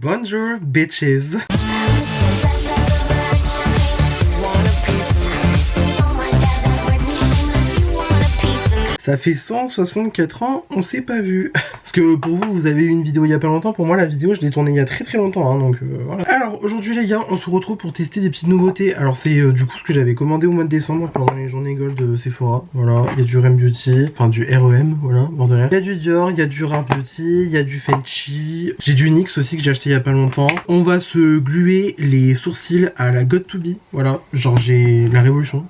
Bonjour bitches. Ça fait 164 ans, on s'est pas vu. Parce que pour vous, vous avez eu une vidéo il y a pas longtemps. Pour moi, la vidéo, je l'ai tournée il y a très longtemps. Hein, donc voilà. Alors aujourd'hui, les gars, on se retrouve pour tester des petites nouveautés. Alors c'est du coup ce que j'avais commandé au mois de décembre pendant les journées gold de Sephora. Voilà, il y a du REM Beauty, enfin du REM, voilà, bordel. Il y a du Dior, il y a du Rare Beauty, il y a du Fenty. J'ai du NYX aussi que j'ai acheté il y a pas longtemps. On va se gluer les sourcils à la Got2b. Voilà, genre j'ai la révolution.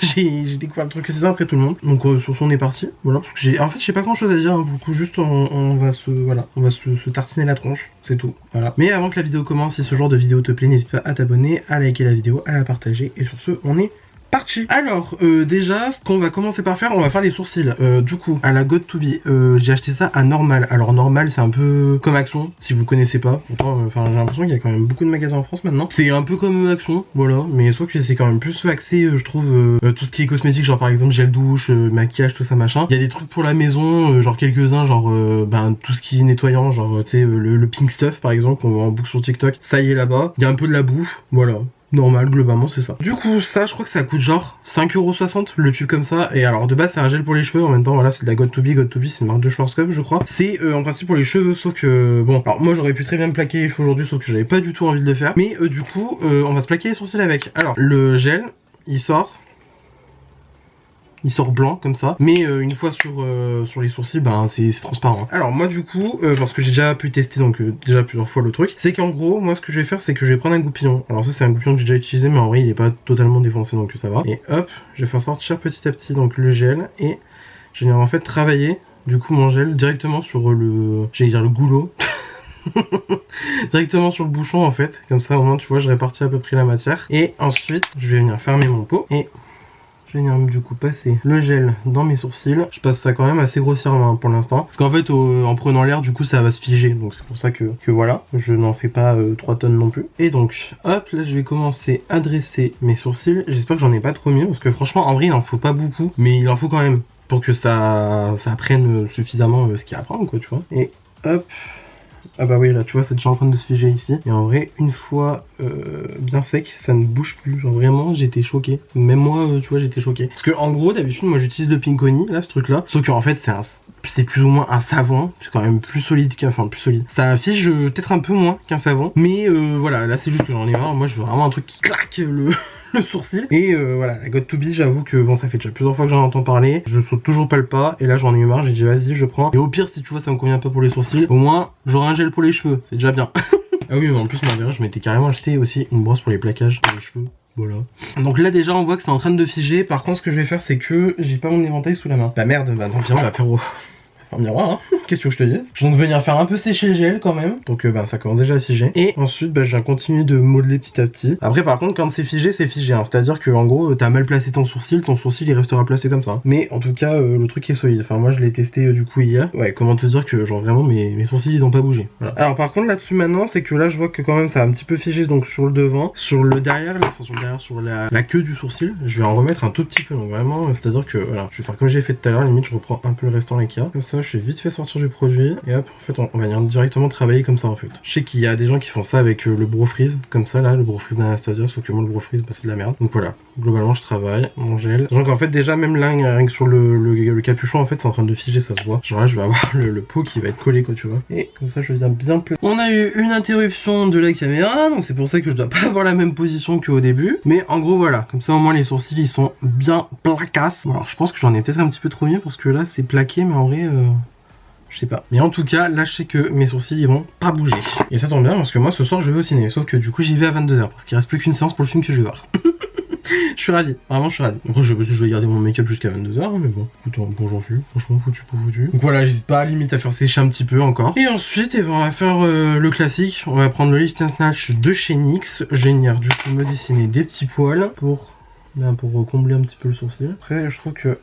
J'ai découvert le truc c'est ça après tout le monde. Donc sur ce on est parti. Voilà, parce que j'ai. En fait j'ai pas grand chose à dire, hein, beaucoup juste on va se. Voilà, on va se tartiner la tronche, c'est tout. Voilà. Mais avant que la vidéo commence, si ce genre de vidéo te plaît, n'hésite pas à t'abonner, à liker la vidéo, à la partager. Et sur ce, on est parti. Alors déjà ce qu'on va commencer par faire, on va faire les sourcils. Du coup à la Got2b, j'ai acheté ça à Normal. Alors Normal c'est un peu comme Action si vous connaissez pas. Pourtant enfin j'ai l'impression qu'il y a quand même beaucoup de magasins en France maintenant. C'est un peu comme Action, voilà, mais sauf que c'est quand même plus axé je trouve tout ce qui est cosmétique, genre par exemple gel douche, maquillage, tout ça machin. Il y a des trucs pour la maison, genre quelques-uns, genre ben tout ce qui est nettoyant, genre tu sais le pink stuff par exemple qu'on voit en boucle sur TikTok, ça y est là-bas. Il y a un peu de la bouffe, voilà. Normal, globalement c'est ça. Du coup ça je crois que ça coûte genre 5,60€ le tube comme ça. Et alors de base c'est un gel pour les cheveux. En même temps voilà c'est de la Got2b. Got2b c'est une marque de Schwarzkopf je crois. C'est en principe pour les cheveux. Sauf que bon, alors moi j'aurais pu très bien me plaquer les cheveux aujourd'hui. Sauf que j'avais pas du tout envie de le faire. Mais du coup on va se plaquer les sourcils avec. Alors le gel il sort blanc comme ça, mais une fois sur les sourcils, ben c'est transparent. Alors moi du coup, parce que j'ai déjà pu tester donc déjà plusieurs fois le truc, c'est qu'en gros, moi ce que je vais faire, c'est que je vais prendre un goupillon. Alors ça c'est un goupillon que j'ai déjà utilisé, mais en vrai il est pas totalement défoncé donc ça va. Et hop, je vais faire sortir petit à petit donc le gel et je vais en fait travailler du coup mon gel directement sur le, j'allais dire le goulot. Directement sur le bouchon en fait, comme ça au moins tu vois je répartis à peu près la matière. Et ensuite je vais venir fermer mon pot et je vais venir du coup passer le gel dans mes sourcils. Je passe ça quand même assez grossièrement hein, pour l'instant. Parce qu'en fait en prenant l'air du coup ça va se figer. Donc c'est pour ça que voilà, je n'en fais pas 3 tonnes non plus. Et donc hop là je vais commencer à dresser mes sourcils. J'espère que j'en ai pas trop mis parce que franchement en vrai il en faut pas beaucoup. Mais il en faut quand même pour que ça prenne suffisamment ce qu'il y a à prendre quoi tu vois. Et hop. Ah bah oui là tu vois c'est déjà en train de se figer ici. Et en vrai une fois bien sec ça ne bouge plus. Genre vraiment j'étais choqué. Même moi tu vois j'étais choqué. Parce que en gros d'habitude moi j'utilise le Pinkoni là ce truc là. Sauf qu'en fait c'est plus ou moins un savon. C'est quand même plus solide enfin plus solide. Ça affiche peut-être un peu moins qu'un savon. Mais voilà là c'est juste que j'en ai marre. Moi je veux vraiment un truc qui claque le sourcil. Et voilà, la Got2b, j'avoue que bon, ça fait déjà plusieurs fois que j'en entends parler. Je saute toujours pas le pas. Et là, j'en ai eu marre. J'ai dit, vas-y, je prends. Et au pire, si tu vois, ça me convient pas pour les sourcils, au moins, j'aurai un gel pour les cheveux. C'est déjà bien. Ah oui, mais en plus, je m'étais carrément acheté aussi une brosse pour les plaquages pour les cheveux. Voilà. Donc là, déjà, on voit que c'est en train de figer. Par contre, ce que je vais faire, c'est que j'ai pas mon éventail sous la main. Bah merde, bah tant pis, l'apéro. En miroir, hein. Qu'est-ce que je te dis? Je vais donc venir faire un peu sécher le gel quand même. Donc bah ça commence déjà à figer. Et ensuite bah je viens continuer de modeler petit à petit. Après par contre quand c'est figé hein. C'est-à-dire que en gros t'as mal placé ton sourcil il restera placé comme ça. Mais en tout cas le truc est solide. Enfin moi je l'ai testé du coup hier. Ouais comment te dire que genre vraiment mes sourcils ils ont pas bougé. Voilà. Alors par contre là-dessus maintenant c'est que là je vois que quand même ça a un petit peu figé donc sur le devant. Sur le derrière, enfin sur le derrière, sur la queue du sourcil, je vais en remettre un tout petit peu. Donc vraiment c'est-à-dire que voilà, je vais faire comme j'ai fait tout à l'heure, limite je reprends un peu le restant qu'il y a. Comme ça je vais vite fait sortir du produit et hop en fait on va venir directement travailler comme ça en fait. Je sais qu'il y a des gens qui font ça avec le Brow Freeze comme ça là, le Brow Freeze d'Anastasia, sauf que moi le Brow Freeze bah, c'est de la merde. Donc voilà, globalement je travaille mon gel. Donc en fait déjà même là rien que sur le capuchon en fait c'est en train de figer, ça se voit. Genre là je vais avoir le pot qui va être collé quoi tu vois. Et comme ça je viens bien plein. On a eu une interruption de la caméra donc c'est pour ça que je dois pas avoir la même position qu'au début. Mais en gros voilà, comme ça au moins les sourcils ils sont bien placasses. Bon, alors je pense que j'en ai peut-être un petit peu trop mis parce que là c'est plaqué mais en vrai je sais pas. Mais en tout cas, là je sais que mes sourcils ils vont pas bouger. Et ça tombe bien parce que moi ce soir je vais au ciné. Sauf que du coup j'y vais à 22h parce qu'il reste plus qu'une séance pour le film que je vais voir. Je suis ravi, vraiment je suis ravi. Après je vais garder mon make-up jusqu'à 22h mais bon, écoute, bon j'en suis, franchement foutu pour foutu. Donc voilà, j'hésite pas à limite à faire sécher un petit peu encore. Et ensuite on va faire le classique. On va prendre le Lift and Snatch de chez NYX. Je vais venir du coup me dessiner des petits poils pour combler un petit peu le sourcil. Après je trouve que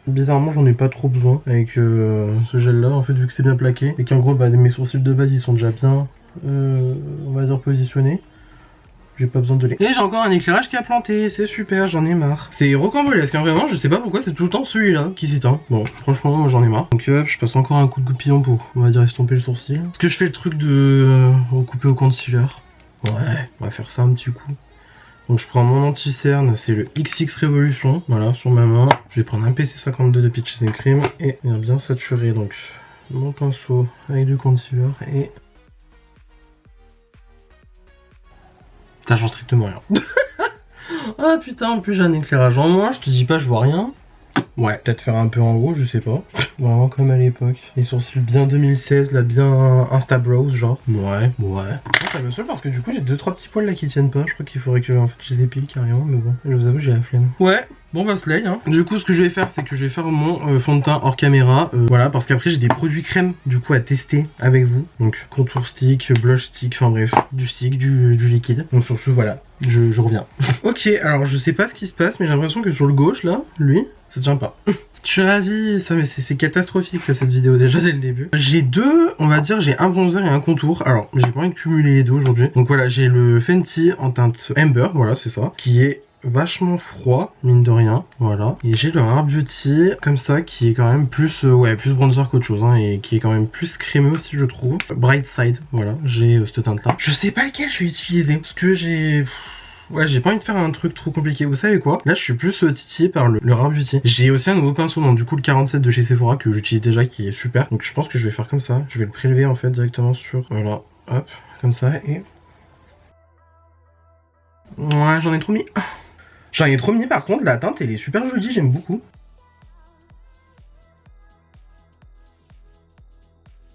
bizarrement j'en ai pas trop besoin avec ce gel là en fait vu que c'est bien plaqué et qu'en gros bah, mes sourcils de base ils sont déjà bien on va dire positionnés. j'ai pas besoin de lait. Et j'ai encore un éclairage qui a planté, c'est super, j'en ai marre. C'est rocambolesque, hein, vraiment, je sais pas pourquoi c'est tout le temps celui-là qui s'éteint. Bon, franchement, moi j'en ai marre. Donc hop, je passe encore un coup de goupillon pour, on va dire, estomper le sourcil. Est-ce que je fais le truc de recouper au concealer? Ouais, on va faire ça un petit coup. Donc je prends mon anti-cerne, c'est le XX Revolution, voilà, sur ma main. Je vais prendre un PC52 de Peaches and Cream et bien saturer donc mon pinceau avec du concealer et... Ça change strictement rien. Ah putain, en plus j'ai un éclairage en moins, je te dis pas je vois rien. Ouais, peut-être faire un peu en haut, je sais pas. Vraiment comme à l'époque. Les sourcils bien 2016, là bien Insta Bros genre. Ouais. Ça me saoule parce que du coup j'ai 2-3 petits poils là qui tiennent pas. Je crois qu'il faudrait que en fait je les épile carrément, mais bon, je vous avoue j'ai la flemme. Ouais. Bon bah slay hein. Du coup ce que je vais faire c'est que je vais faire mon fond de teint hors caméra. Voilà, parce qu'après j'ai des produits crème du coup à tester avec vous. Donc contour stick, blush stick, enfin bref, du stick, du liquide. Donc sur ce voilà, je reviens. Ok, alors je sais pas ce qui se passe mais j'ai l'impression que sur le gauche là, lui, ça tient pas. Je suis ravi, ça mais c'est catastrophique là, cette vidéo déjà dès le début. J'ai deux, on va dire, j'ai un bronzer et un contour. Alors j'ai pas envie de cumuler les deux aujourd'hui. Donc voilà, j'ai le Fenty en teinte Amber, voilà c'est ça, qui est vachement froid, mine de rien, voilà. Et j'ai le Rare Beauty, comme ça, qui est quand même plus, ouais, plus bronzer qu'autre chose, hein, et qui est quand même plus crémeux aussi, je trouve. Bright Side, voilà, j'ai cette teinte-là. Je sais pas lequel je vais utiliser, parce que j'ai... Ouais, j'ai pas envie de faire un truc trop compliqué. Vous savez quoi? Là, je suis plus titillé par le Rare Beauty. J'ai aussi un nouveau pinceau, donc du coup le 47 de chez Sephora que j'utilise déjà, qui est super. Donc je pense que je vais faire comme ça. Je vais le prélever en fait directement sur... Voilà, hop, comme ça, et... Ouais, j'en ai trop mis. J'en ai trop mis, par contre, la teinte, elle est super jolie, j'aime beaucoup.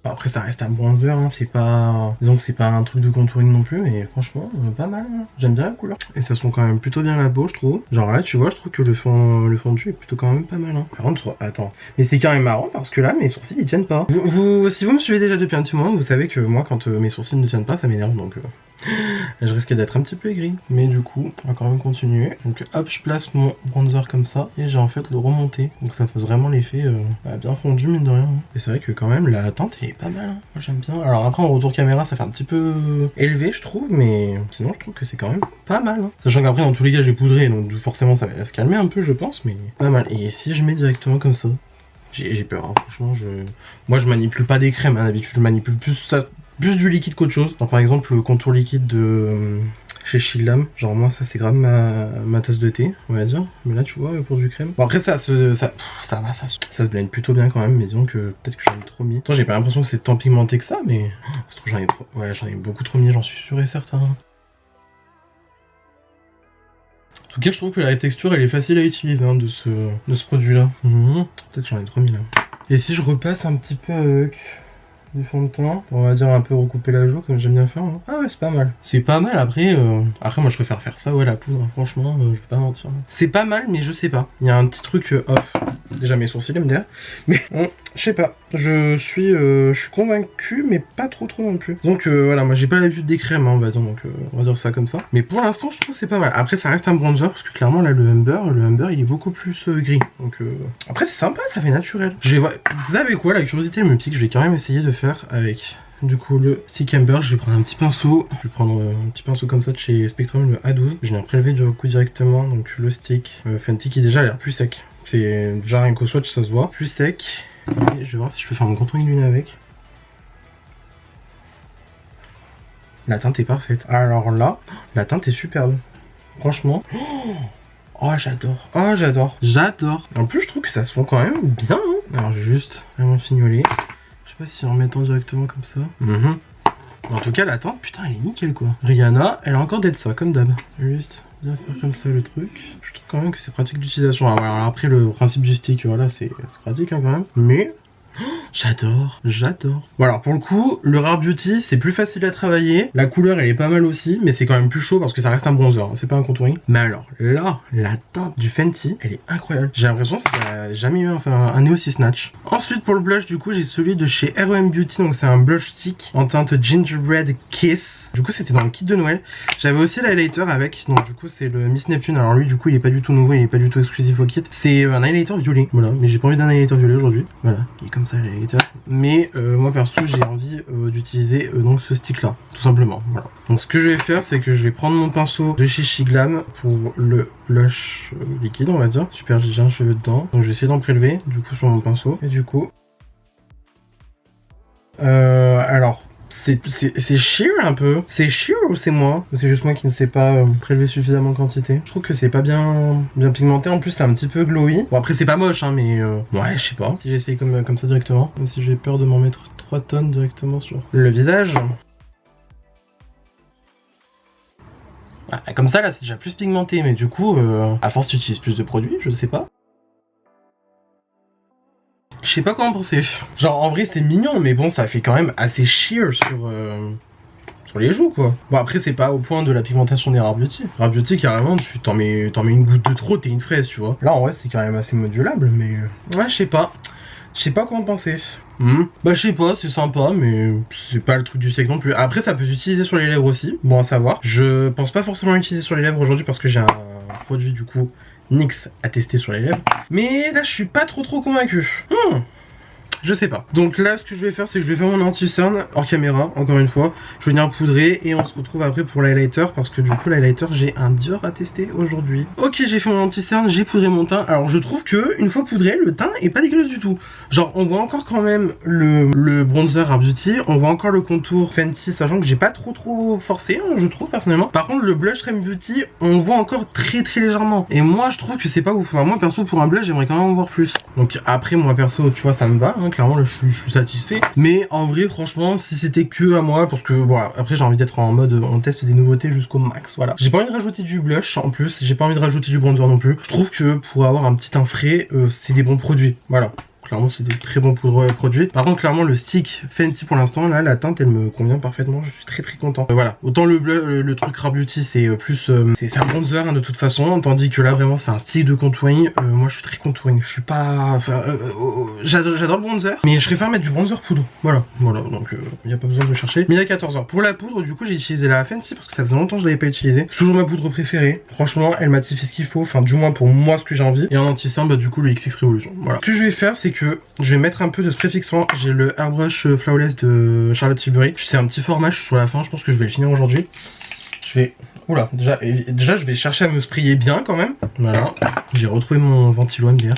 Après ça reste un bronzer, hein, c'est pas... Disons que c'est pas un truc de contouring non plus, mais franchement, pas mal, hein. J'aime bien la couleur. Et ça sent quand même plutôt bien la peau, je trouve. Genre là, tu vois, je trouve que le fondu est plutôt quand même pas mal, hein. Par contre, attends, mais c'est quand même marrant parce que là, mes sourcils, ils tiennent pas. Si vous me suivez déjà depuis un petit moment, vous savez que moi, quand mes sourcils ne tiennent pas, ça m'énerve, donc... je risque d'être un petit peu aigri, mais du coup, on va quand même continuer. Donc hop, je place mon bronzer comme ça, et j'ai en fait le remonté. Donc ça fait vraiment l'effet bien fondu, mine de rien. Et c'est vrai que quand même, la teinte est pas mal, hein. Moi j'aime bien. Alors après, en retour caméra, ça fait un petit peu élevé, je trouve, mais sinon, je trouve que c'est quand même pas mal, hein. Sachant qu'après, dans tous les cas, j'ai poudré, donc forcément, ça va se calmer un peu, je pense, mais pas mal. Et si je mets directement comme ça, j'ai peur, hein. Franchement, moi je manipule pas des crèmes, hein, d'habitude, je manipule plus ça. Plus du liquide qu'autre chose. Donc, par exemple le contour liquide de chez Shillam, genre moi ça c'est grave ma tasse de thé, on va dire. Mais là tu vois pour du crème. Bon après ça se blende plutôt bien quand même, mais disons que peut-être que j'en ai trop mis. Attends, j'ai pas l'impression que c'est tant pigmenté que ça, mais je trouve j'en ai beaucoup trop mis, j'en suis sûr et certain. En tout cas je trouve que la texture elle est facile à utiliser, hein, de ce produit là. Peut-être j'en ai trop mis là. Et si je repasse un petit peu avec du fond de teint, on va dire un peu recouper la joue comme j'aime bien faire, hein. Ah ouais, c'est pas mal. C'est pas mal, après moi je préfère faire ça, ouais, la poudre, franchement, je vais pas mentir. C'est pas mal, mais je sais pas. Il y a un petit truc off. Déjà mes sourcils me derrière. Mais je sais pas. Je suis convaincu, mais pas trop non plus. Donc voilà, moi j'ai pas la vue des crèmes, hein, on va dire, donc on va dire ça comme ça. Mais pour l'instant, je trouve que c'est pas mal. Après, ça reste un bronzer, parce que clairement, là, le Humber, il est beaucoup plus gris. Donc après, c'est sympa, ça fait naturel. Vous savez quoi, la curiosité me pique, je vais quand même essayer de faire avec... Du coup le stick Amber, je vais prendre un petit pinceau. Je vais prendre un petit pinceau comme ça de chez Spectrum, le A12. Je viens prélever du coup directement, donc le stick Fenty qui déjà a l'air plus sec. C'est déjà rien qu'au swatch ça se voit. Plus sec. Et je vais voir si je peux faire mon contouring du nez avec. La teinte est parfaite. Alors là, la teinte est superbe. Franchement. Oh j'adore. Oh j'adore. J'adore. En plus je trouve que ça se fond quand même bien, hein. Alors je vais juste vraiment fignoler. Je sais pas si en mettant directement comme ça. En tout cas la teinte, putain elle est nickel quoi. Rihanna, elle a encore d'être ça comme d'hab. Juste bien faire comme ça le truc. Je trouve quand même que c'est pratique d'utilisation. Alors après le principe du stick, voilà, c'est pratique, hein, quand même. Mais j'adore. Bon alors pour le coup, le Rare Beauty c'est plus facile à travailler. La couleur elle est pas mal aussi, mais c'est quand même plus chaud parce que ça reste un bronzer, hein, c'est pas un contouring. Mais alors là, la teinte du Fenty, elle est incroyable. J'ai l'impression que ça a jamais eu un nez aussi snatch. Ensuite pour le blush du coup j'ai celui de chez R.O.M Beauty, donc c'est un blush stick en teinte Gingerbread Kiss. Du coup c'était dans le kit de Noël. J'avais aussi l'highlighter avec, donc du coup c'est le Miss Neptune. Alors lui du coup il est pas du tout nouveau, il est pas du tout exclusif au kit. C'est un highlighter violet, voilà, mais j'ai pas envie d'un highlighter violet aujourd'hui. Voilà, il est comme comme ça l'highlighter. Mais moi perso j'ai envie d'utiliser donc ce stick là, tout simplement. Voilà. Donc ce que je vais faire c'est que je vais prendre mon pinceau de chez Shiglam pour le blush liquide on va dire. Super, j'ai un cheveu dedans. Donc je vais essayer d'en prélever du coup sur mon pinceau. Et du coup... alors... C'est sheer un peu. C'est sheer ou c'est moi? C'est juste moi qui ne sais pas prélever suffisamment de quantité. Je trouve que c'est pas bien pigmenté. En plus, c'est un petit peu glowy. Bon, après, c'est pas moche, hein, mais ouais, je sais pas. Si j'essaye comme ça directement. Même si j'ai peur de m'en mettre 3 tonnes directement sur le visage. Ah, comme ça, là, c'est déjà plus pigmenté. Mais du coup, à force, tu utilises plus de produits, je sais pas. Je sais pas comment penser. Genre en vrai c'est mignon mais bon ça fait quand même assez sheer sur les joues quoi. Bon après c'est pas au point de la pigmentation des Rare Beauty. Rare Beauty carrément tu t'en mets une goutte de trop, t'es une fraise tu vois. Là en vrai c'est quand même assez modulable mais ouais je sais pas. Je sais pas comment penser. Bah je sais pas, c'est sympa mais c'est pas le truc du siècle non plus. Après ça peut s'utiliser sur les lèvres aussi, bon à savoir. Je pense pas forcément l'utiliser sur les lèvres aujourd'hui parce que j'ai un produit du coup NYX à tester sur les lèvres. Mais là je suis pas trop convaincu. Je sais pas. Donc là ce que je vais faire c'est que je vais faire mon anti-cerne hors caméra, encore une fois. Je vais venir poudrer et on se retrouve après pour l'highlighter parce que du coup l'highlighter j'ai un Dior à tester aujourd'hui. Ok j'ai fait mon anti-cerne, j'ai poudré mon teint. Alors je trouve que une fois poudré le teint est pas dégueulasse du tout. Genre on voit encore quand même le bronzer Rare Beauty, on voit encore le contour Fenty, sachant que j'ai pas trop forcé hein, je trouve personnellement. Par contre le blush Rare Beauty on le voit encore très légèrement. Et moi je trouve que c'est pas ouf. Enfin, moi perso pour un blush j'aimerais quand même en voir plus. Donc après moi perso tu vois ça me va hein, clairement là je suis satisfait. Mais en vrai franchement si c'était que à moi parce que voilà après j'ai envie d'être en mode on teste des nouveautés jusqu'au max voilà. J'ai pas envie de rajouter du blush en plus, j'ai pas envie de rajouter du bronzer non plus. Je trouve que pour avoir un petit teint frais c'est des bons produits voilà. Clairement c'est des très bons produits. Par contre clairement le stick Fenty pour l'instant là la teinte elle me convient parfaitement. Je suis très content. Voilà. Autant le truc Rare Beauty c'est plus c'est un bronzer hein, de toute façon. Tandis que là vraiment c'est un stick de contouring. Moi je suis très contouring. Je suis pas... j'adore le bronzer. Mais je préfère mettre du bronzer poudre. Voilà. Donc il n'y a pas besoin de le chercher. Mais il y a 14h. Pour la poudre du coup j'ai utilisé la Fenty parce que ça faisait longtemps que je l'avais pas utilisée. C'est toujours ma poudre préférée. Franchement elle matifie ce qu'il faut. Enfin du moins pour moi ce que j'ai envie. Et en anti-cerne bah du coup le XX Revolution. Voilà. Ce que je vais faire c'est que je vais mettre un peu de spray fixant. J'ai le Airbrush Flawless de Charlotte Tilbury. C'est un petit format, je suis sur la fin, je pense que je vais le finir aujourd'hui. Je vais... Oula, déjà je vais chercher à me sprayer bien quand même. Voilà, j'ai retrouvé mon ventilo MDR.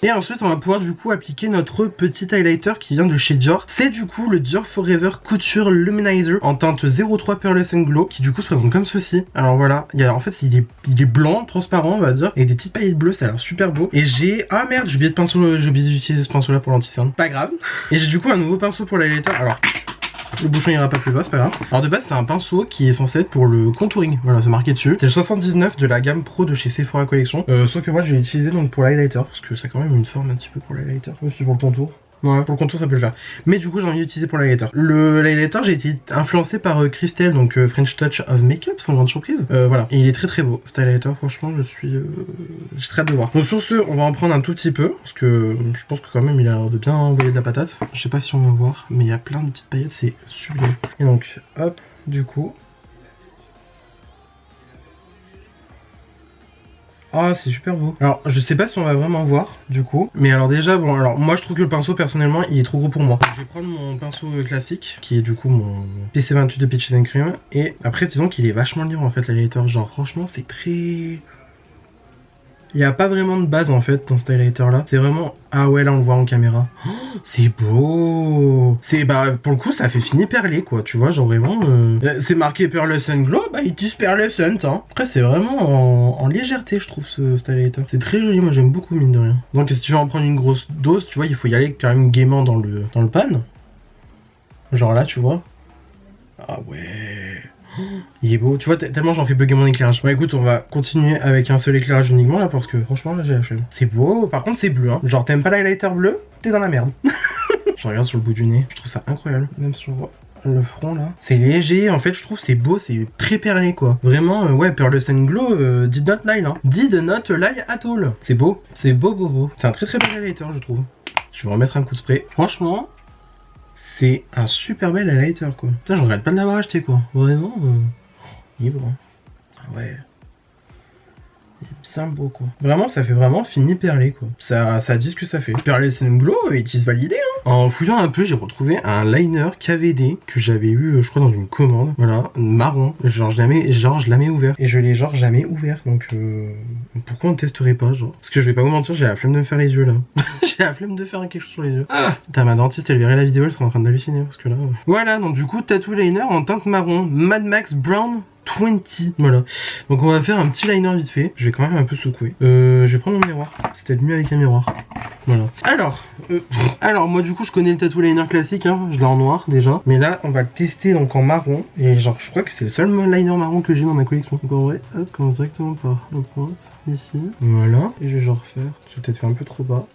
Et ensuite on va pouvoir du coup appliquer notre petit highlighter qui vient de chez Dior. C'est du coup le Dior Forever Couture Luminizer en teinte 03 Pearlescent Glow qui du coup se présente comme ceci. Alors voilà, en fait il est blanc, transparent on va dire, et des petites paillettes bleues, ça a l'air super beau. Et j'ai... Ah merde, j'ai oublié d'utiliser ce pinceau là pour l'anti-cerne. Pas grave. Et j'ai du coup un nouveau pinceau pour l'highlighter. Alors... le bouchon ira pas plus bas, c'est pas grave. Alors de base c'est un pinceau qui est censé être pour le contouring, voilà c'est marqué dessus. C'est le 79 de la gamme Pro de chez Sephora Collection. Sauf que moi je vais l'utiliser donc pour l'highlighter parce que ça a quand même une forme un petit peu pour l'highlighter. Aussi pour le contour. Ouais, pour le contour ça peut le faire. Mais du coup j'ai envie d'utiliser pour l'highlighter. L'highlighter j'ai été influencé par Christelle, donc French Touch of Makeup, sans grande surprise. Voilà, et il est très beau. Cet highlighter franchement j'ai très hâte de voir. Donc sur ce on va en prendre un tout petit peu, parce que je pense que quand même il a l'air de bien envoyer de la patate. Je sais pas si on va voir, mais il y a plein de petites paillettes, c'est sublime. Et donc hop, du coup... Ah c'est super beau. Alors je sais pas si on va vraiment voir du coup. Mais alors déjà bon alors moi je trouve que le pinceau personnellement il est trop gros pour moi. Je vais prendre mon pinceau classique qui est du coup mon PC28 de Peaches and Cream. Et après disons qu'il est vachement libre en fait l'highlighter. Genre franchement c'est très... Il n'y a pas vraiment de base en fait dans ce highlighter là. C'est vraiment... Ah ouais là on le voit en caméra. Oh, c'est beau. C'est bah pour le coup ça fait fini perlé quoi. Tu vois genre vraiment... C'est marqué Pearlescent Glow. Bah ils disent Pearlescent hein. Après c'est vraiment en légèreté je trouve ce highlighter. C'est très joli, moi j'aime beaucoup mine de rien. Donc si tu veux en prendre une grosse dose tu vois il faut y aller quand même gaiement dans le pan. Genre là tu vois. Ah ouais... Il est beau, tu vois, tellement j'en fais bugger mon éclairage. Bon écoute, on va continuer avec un seul éclairage uniquement là parce que franchement là j'ai la flemme. C'est beau, par contre c'est bleu hein. Genre t'aimes pas l'highlighter bleu, t'es dans la merde. Je regarde sur le bout du nez, je trouve ça incroyable. Même sur le front là. C'est léger, en fait je trouve c'est beau, c'est très perlé quoi. Vraiment, ouais, Pearlescent Glow, did not lie là. Did not lie at all. C'est beau, c'est beau. C'est un très bel highlighter je trouve. Je vais remettre un coup de spray. Franchement... c'est un super bel highlighter quoi. Putain, je regrette pas de l'avoir acheté quoi. Vraiment, il est bon. Ah ouais. bien beau quoi. Vraiment, ça fait vraiment fini perlé quoi. Ça dit ce que ça fait. Perlé Glow, it is validé hein. En fouillant un peu, j'ai retrouvé un liner KVD que j'avais eu, je crois, dans une commande. Voilà, marron. Genre, je l'avais ouvert. Et je l'ai genre jamais ouvert. Donc, pourquoi on testerait pas, genre? Parce que je vais pas vous mentir, j'ai la flemme de me faire les yeux là. J'ai la flemme de faire quelque chose sur les yeux. Putain, ma dentiste, elle verrait la vidéo, elle serait en train d'halluciner parce que là. Voilà, donc du coup, tattoo liner en teinte marron. Mad Max Brown 20. Voilà. Donc on va faire un petit liner vite fait. Je vais quand même un peu secouer. Je vais prendre mon miroir. C'est peut-être mieux avec un miroir. Voilà. Alors moi du coup je connais le tattoo liner classique. Hein. Je l'ai en noir déjà. Mais là on va le tester donc en marron. Et genre je crois que c'est le seul liner marron que j'ai dans ma collection. Donc en vrai, hop, commence directement par la pointe. Ici. Voilà. Et je vais genre faire. Je vais peut-être faire un peu trop bas.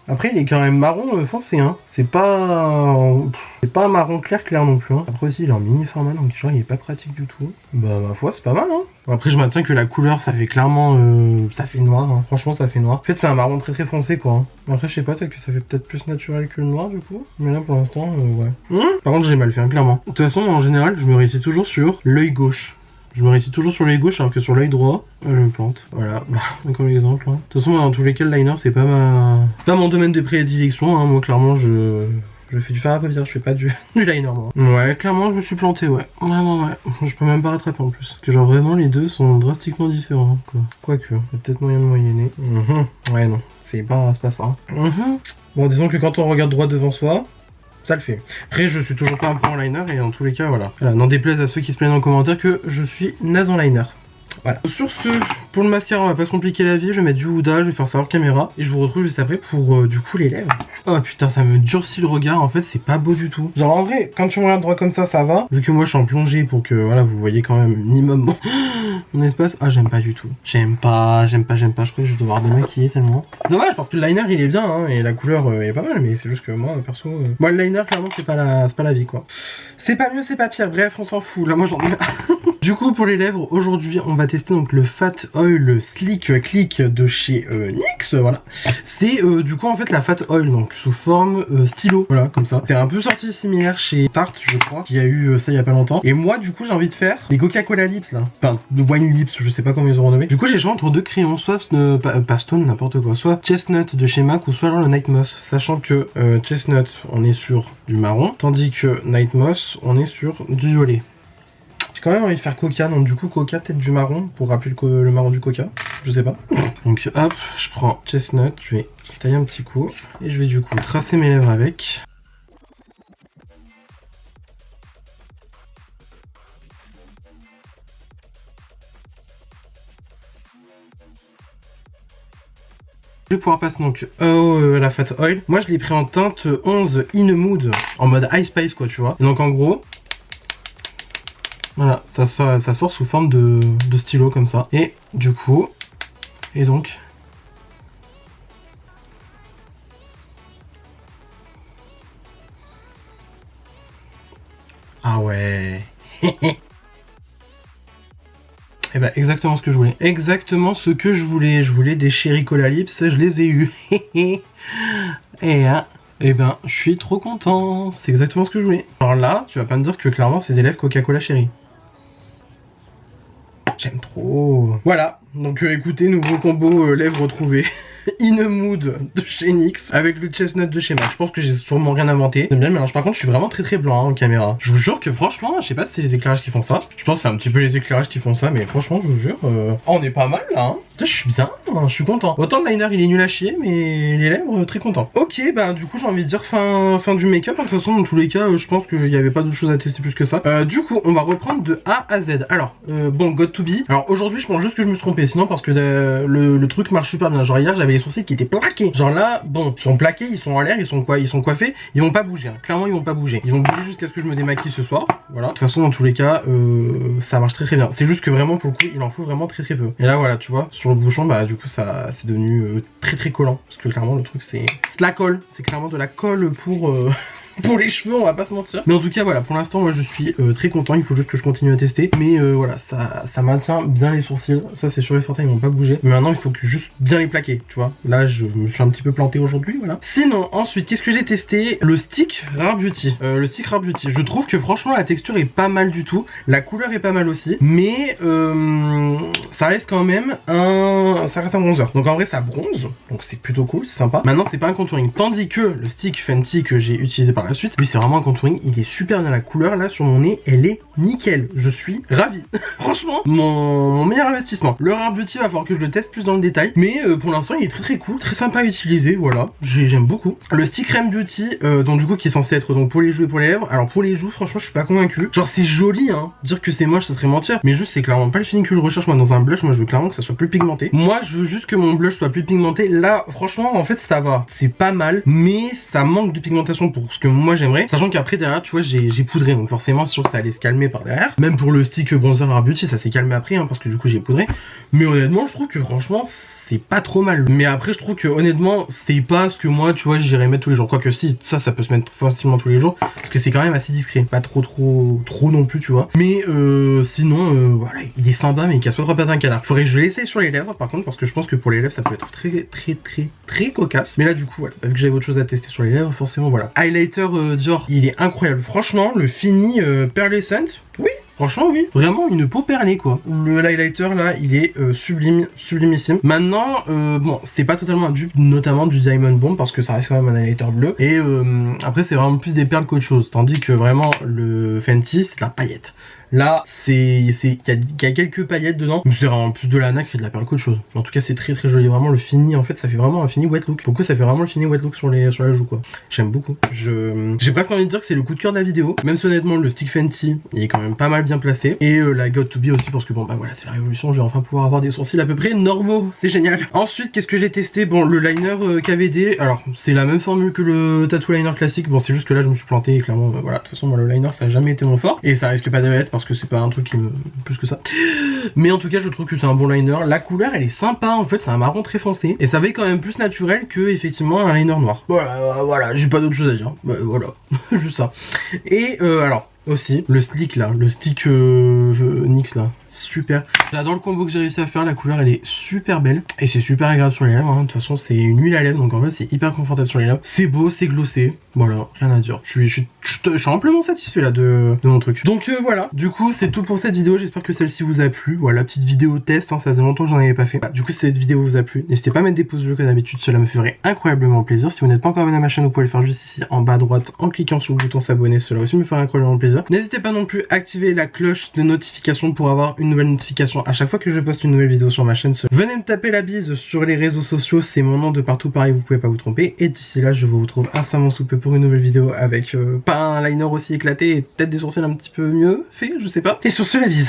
Après il est quand même marron foncé hein. C'est pas un marron clair non plus hein. Après aussi il est en mini format donc genre il est pas pratique du tout. Bah ma foi c'est pas mal hein. Après je maintiens que la couleur ça fait clairement ça fait noir hein. Franchement ça fait noir. En fait c'est un marron très foncé quoi hein. Après je sais pas, peut-être que ça fait peut-être plus naturel que le noir du coup. Mais là pour l'instant ouais. Par contre j'ai mal fait hein, clairement. De toute façon en général je me réussis toujours sur l'œil gauche. Je me réussis toujours sur l'œil gauche alors que sur l'œil droit, je me plante. Voilà, comme exemple. Hein. De toute façon, dans tous les cas, le liner, c'est pas mon domaine de prédilection. Hein. Moi, clairement, je fais du fer à papier, je fais pas du liner, moi. Ouais, clairement, je me suis planté, ouais. Vraiment, ouais. Je peux même pas rattraper en plus. Parce que, genre, vraiment, les deux sont drastiquement différents, quoi. Quoique, il y a peut-être moyen de moyenner. Ouais, non, c'est pas ça. Bon, disons que quand on regarde droit devant soi, ça le fait. Après, je suis toujours pas un pro en liner et en tous les cas, voilà. N'en déplaise à ceux qui se plaignent en commentaire que je suis naze en liner. Voilà. Sur ce, pour le mascara, on va pas se compliquer la vie. Je vais mettre du Huda, je vais faire ça hors caméra. Et je vous retrouve juste après pour du coup les lèvres. Oh putain, ça me durcit le regard. En fait, c'est pas beau du tout. Genre en vrai, quand tu me regardes droit comme ça va. Vu que moi je suis en plongée pour que voilà, vous voyez quand même minimum mon espace. Ah, j'aime pas du tout. J'aime pas. Je crois que je vais devoir démaquiller tellement. Dommage parce que le liner il est bien hein, et la couleur est pas mal. Mais c'est juste que moi, perso. Moi, le liner, clairement, c'est pas la vie quoi. C'est pas mieux, c'est pas pire. Bref, on s'en fout. Là, moi j'en ai. Du coup, pour les lèvres, aujourd'hui, on va tester donc le Fat Oil Slick Click de chez NYX, voilà. C'est du coup en fait la Fat Oil, donc sous forme stylo, voilà, comme ça. C'est un peu sorti similaire chez Tarte, je crois, qui a eu ça il y a pas longtemps. Et moi, du coup, j'ai envie de faire les Coca-Cola Lips, là. Enfin, de Wine Lips, je sais pas comment ils ont renommé. Du coup, j'ai choisi entre deux crayons, soit pas Stone, n'importe quoi, soit Chestnut de chez MAC, ou soit alors le Night Moss. Sachant que Chestnut, on est sur du marron, tandis que Night Moss, on est sur du violet. J'ai quand même envie de faire coca, donc du coup coca, peut-être du marron, pour rappeler le marron du coca, je sais pas. Donc hop, je prends Chestnut, je vais tailler un petit coup, et je vais du coup tracer mes lèvres avec. Je vais pouvoir passer donc la Fat Oil. Moi je l'ai pris en teinte 11 In Mood, en mode Ice Spice quoi, tu vois. Et donc en gros... Voilà, ça sort sous forme de stylo comme ça. Et du coup, et donc... Ah ouais. Et bah exactement ce que je voulais. Exactement ce que je voulais. Je voulais des Cherry Cola Lips, je les ai eus. Et hein. Et ben, je suis trop content. C'est exactement ce que je voulais. Alors là, tu vas pas me dire que clairement c'est des lèvres Coca-Cola Cherry. J'aime trop. Voilà, donc écoutez, nouveau combo lèvres retrouvées. In Mood de chez NYX avec le Chestnut de chez MAC. Je pense que j'ai sûrement rien inventé. J'aime bien le mélange. Par contre, je suis vraiment très blanc hein, en caméra. Je vous jure que franchement, je sais pas si c'est les éclairages qui font ça. Je pense que c'est un petit peu les éclairages qui font ça, mais franchement, je vous jure, on est pas mal là. Hein. Putain, je suis bien, hein, je suis content. Autant le liner il est nul à chier, mais les lèvres très content. Ok, bah du coup j'ai envie de dire fin du make-up. De toute façon, dans tous les cas, je pense qu'il n'y avait pas d'autre chose à tester plus que ça. Du coup, on va reprendre de A à Z. Alors, bon, God to be. Alors aujourd'hui, je pense juste que je me suis trompé. Sinon, parce que le truc marche super bien. Genre hier, j'avais les sourcils qui étaient plaqués. Genre là, bon, ils sont plaqués, ils sont en l'air, ils sont coiffés. Ils vont pas bouger. Hein. Clairement, ils vont pas bouger. Ils vont bouger jusqu'à ce que je me démaquille ce soir. Voilà. De toute façon, dans tous les cas, ça marche très bien. C'est juste que vraiment, pour le coup, il en faut vraiment très peu. Et là, voilà, tu vois, sur le bouchon, bah du coup, ça c'est devenu très collant. Parce que clairement, le truc, c'est de la colle. C'est clairement de la colle pour pour les cheveux, on va pas se mentir. Mais en tout cas voilà, pour l'instant moi je suis très content, il faut juste que je continue à tester. Mais voilà, ça maintient bien les sourcils, ça c'est sûr et certain, ils vont pas bouger. Mais maintenant il faut que juste bien les plaquer, tu vois. Là je me suis un petit peu planté aujourd'hui, voilà. Sinon ensuite, qu'est-ce que j'ai testé? Le stick Rare Beauty. Le stick Rare Beauty, je trouve que franchement la texture est pas mal du tout. La couleur est pas mal aussi. Mais ça reste quand même un certain bronzer. Donc en vrai ça bronze, donc c'est plutôt cool, c'est sympa. Maintenant c'est pas un contouring. Tandis que le stick Fenty que j'ai utilisé par la suite, lui c'est vraiment un contouring, il est super bien. La couleur là sur mon nez, elle est nickel. Je suis ravi. Franchement, mon meilleur investissement. Le Rare Beauty va falloir que je le teste plus dans le détail. Mais pour l'instant il est très cool, très sympa à utiliser, voilà. J'aime beaucoup. Le stick Crème Beauty, donc du coup qui est censé être donc pour les joues et pour les lèvres. Alors pour les joues, franchement je suis pas convaincu. Genre c'est joli hein, dire que c'est moche ça serait mentir. Mais juste c'est clairement pas le feeling que je recherche moi dans un blush. Moi je veux clairement que ça soit plus pigmenté. Moi je veux juste que mon blush soit plus pigmenté. Là franchement en fait ça va, c'est pas mal. Mais ça manque de pigmentation pour ce que moi j'aimerais. Sachant qu'après derrière tu vois j'ai poudré. Donc forcément c'est sûr que ça allait se calmer par derrière. Même pour le stick bronzer Rare Beauty ça s'est calmé après hein, parce que du coup j'ai poudré. Mais honnêtement je trouve que franchement c'est pas trop mal. Mais après je trouve que honnêtement c'est pas ce que moi tu vois j'irais mettre tous les jours. Quoique si ça peut se mettre facilement tous les jours. Parce que c'est quand même assez discret. Pas trop non plus tu vois. Mais sinon voilà il est sympa mais il casse pas trop patin un canard. Faudrait que je l'essaye sur les lèvres par contre parce que je pense que pour les lèvres ça peut être très cocasse. Mais là du coup voilà, vu que j'avais autre chose à tester sur les lèvres forcément voilà. Highlighter Dior il est incroyable. Franchement le fini Pearlescent, oui. Franchement oui, vraiment une peau perlée quoi. Le highlighter là il est sublime, sublimissime. Maintenant bon c'est pas totalement un dupe, notamment du Diamond Bomb parce que ça reste quand même un highlighter bleu. Et après c'est vraiment plus des perles qu'autre chose. Tandis que vraiment le Fenty c'est de la paillette. Là, il y a quelques paillettes dedans, mais c'est vraiment plus de la nacre et de la perle qu'autre chose. En tout cas, c'est très joli. Vraiment, le fini, en fait, ça fait vraiment un fini wet look. Pourquoi ça fait vraiment le fini wet look sur la joue, quoi. J'aime beaucoup. J'ai presque envie de dire que c'est le coup de cœur de la vidéo. Même si honnêtement, le stick Fenty, il est quand même pas mal bien placé. Et la God to Be aussi, parce que bon, bah voilà, c'est la révolution. Je vais enfin pouvoir avoir des sourcils à peu près normaux. C'est génial. Ensuite, qu'est-ce que j'ai testé? Bon, le liner KVD. Alors, c'est la même formule que le tattoo liner classique. Bon, c'est juste que là, je me suis planté. Et clairement, voilà. De toute façon, moi, le liner, ça a jamais été mon fort. Et ça risque pas d'être parce que c'est pas un truc qui me plus que ça. Mais en tout cas je trouve que c'est un bon liner. La couleur elle est sympa en fait, c'est un marron très foncé. Et ça va être quand même plus naturel que effectivement un liner noir. Voilà, j'ai pas d'autre chose à dire. Voilà, juste ça. Et alors aussi le stick là, le stick NYX là. Super. J'adore le combo que j'ai réussi à faire, la couleur elle est super belle et c'est super agréable sur les lèvres hein. De toute façon c'est une huile à lèvres donc en fait c'est hyper confortable sur les lèvres. C'est beau, c'est glossé, voilà, rien à dire. Je suis amplement satisfait là de mon truc. Donc voilà, du coup c'est tout pour cette vidéo, j'espère que celle-ci vous a plu. Voilà, petite vidéo test, hein, ça faisait longtemps que j'en avais pas fait. Du coup si cette vidéo vous a plu, n'hésitez pas à mettre des pouces bleus comme d'habitude, cela me ferait incroyablement plaisir. Si vous n'êtes pas encore abonné à ma chaîne, vous pouvez le faire juste ici en bas à droite en cliquant sur le bouton s'abonner, cela aussi me ferait incroyablement plaisir. N'hésitez pas non plus à activer la cloche de notification pour avoir une nouvelle notification à chaque fois que je poste une nouvelle vidéo sur ma chaîne. Venez me taper la bise sur les réseaux sociaux, c'est mon nom de partout, pareil vous pouvez pas vous tromper. Et d'ici là je vous retrouve incessamment sous peu pour une nouvelle vidéo avec pas un liner aussi éclaté et peut-être des sourcils un petit peu mieux fait, je sais pas. Et sur ce la bise.